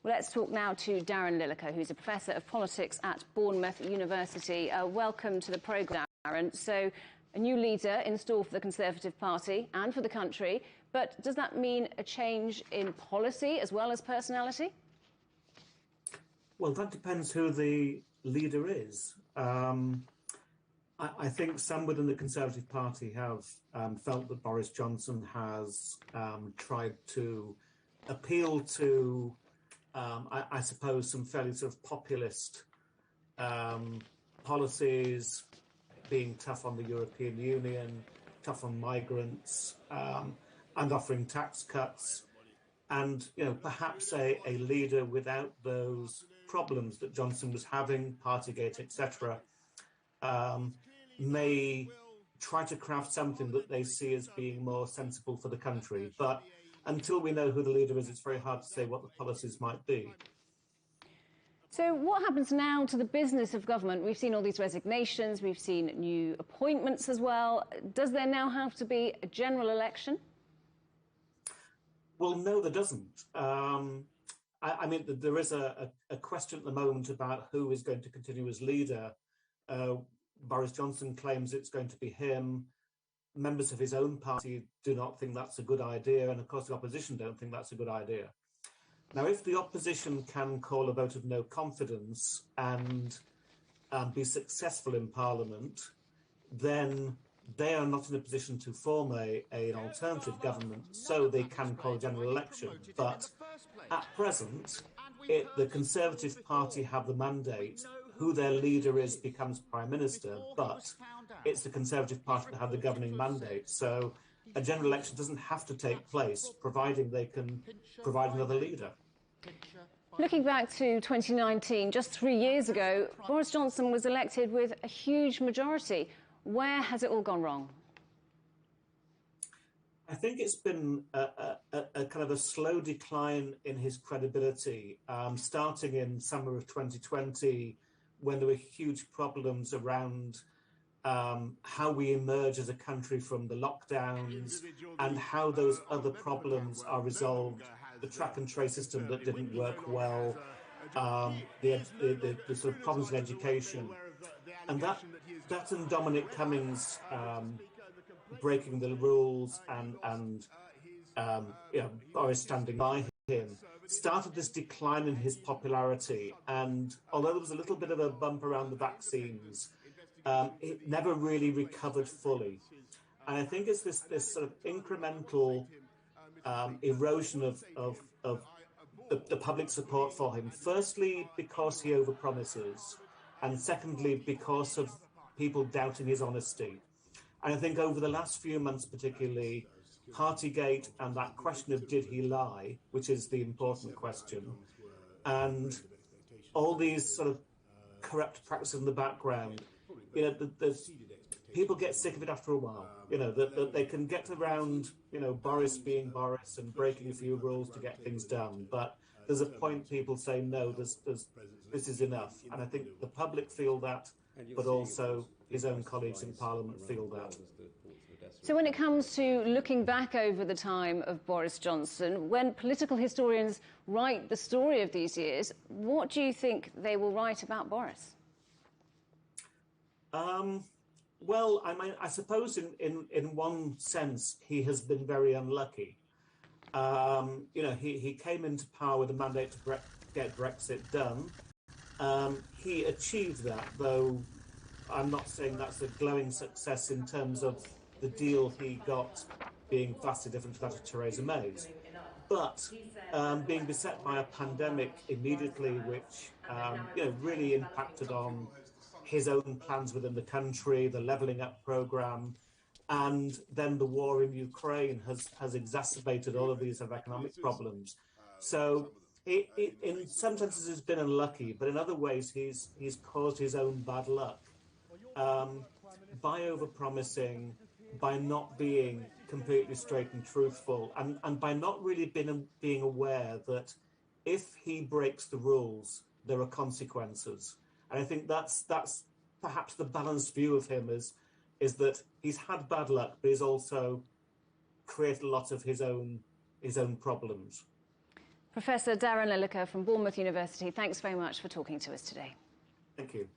Well, let's talk now to Darren Lilleker, who's a professor of politics at Bournemouth University. Welcome to the programme, Darren. So, a new leader in store for the Conservative Party and for the country, but does that mean a change in policy as well as personality? Well, that depends who the leader is. I think some within the Conservative Party have felt that Boris Johnson has tried to appeal to, I suppose, some fairly sort of populist policies, being tough on the European Union, tough on migrants, and offering tax cuts. And, you know, perhaps a leader without those problems that Johnson was having, Partygate, etc., may try to craft something that they see as being more sensible for the country. But until we know who the leader is, it's very hard to say what the policies might be. So what happens now to the business of government? We've seen all these resignations, we've seen new appointments as well. Does there now have to be a general election? Well, no, there doesn't. I mean, there is a question at the moment about who is going to continue as leader. Boris Johnson claims it's going to be him. Members of his own party do not think that's a good idea. And of course, the opposition don't think that's a good idea. Now, if the opposition can call a vote of no confidence and be successful in Parliament, then they are not in a position to form an alternative government, so they can call a general election. But at present, the Conservative Party have the mandate. Who their leader is becomes Prime Minister, but it's the Conservative Party that have the governing mandate. So a general election doesn't have to take place, providing they can provide another leader. Looking back to 2019, just 3 years ago, Boris Johnson was elected with a huge majority. Where has it all gone wrong? I think it's been a kind of a slow decline in his credibility, starting in summer of 2020, when there were huge problems around how we emerge as a country from the lockdowns and how those other problems are resolved. The track and trace system that didn't work well, the sort of problems in education, and that and Dominic Cummings breaking the rules and Boris standing by him started this decline in his popularity. And although there was a little bit of a bump around the vaccines, it never really recovered fully. And I think it's this sort of incremental erosion of the public support for him. Firstly, because he overpromises, and secondly, because of people doubting his honesty. And I think over the last few months, particularly, Partygate and that question of did he lie, which is the important question, and all these sort of corrupt practices in the background, you know, people get sick of it after a while. You know, that they can get around, you know, Boris being Boris and breaking a few rules to get things done. But there's a point people say, no, this is enough. And I think the public feel that, but also his own colleagues in Parliament feel that. So when it comes to looking back over the time of Boris Johnson, when political historians write the story of these years, what do you think they will write about Boris? Well, I suppose in one sense, he has been very unlucky. You know, he came into power with a mandate to get Brexit done. He achieved that, though I'm not saying that's a glowing success in terms of the deal he got being vastly different to that of Theresa May's. But being beset by a pandemic immediately, which you know, really impacted on his own plans within the country, the levelling up programme, and then the war in Ukraine has exacerbated all of these economic problems. So in some senses he's been unlucky, but in other ways he's caused his own bad luck by overpromising, by not being completely straight and truthful, and by not really being aware that if he breaks the rules, there are consequences. And I think that's perhaps the balanced view of him is that he's had bad luck, but he's also created a lot of his own problems. Professor Darren Lilleker from Bournemouth University, thanks very much for talking to us today. Thank you.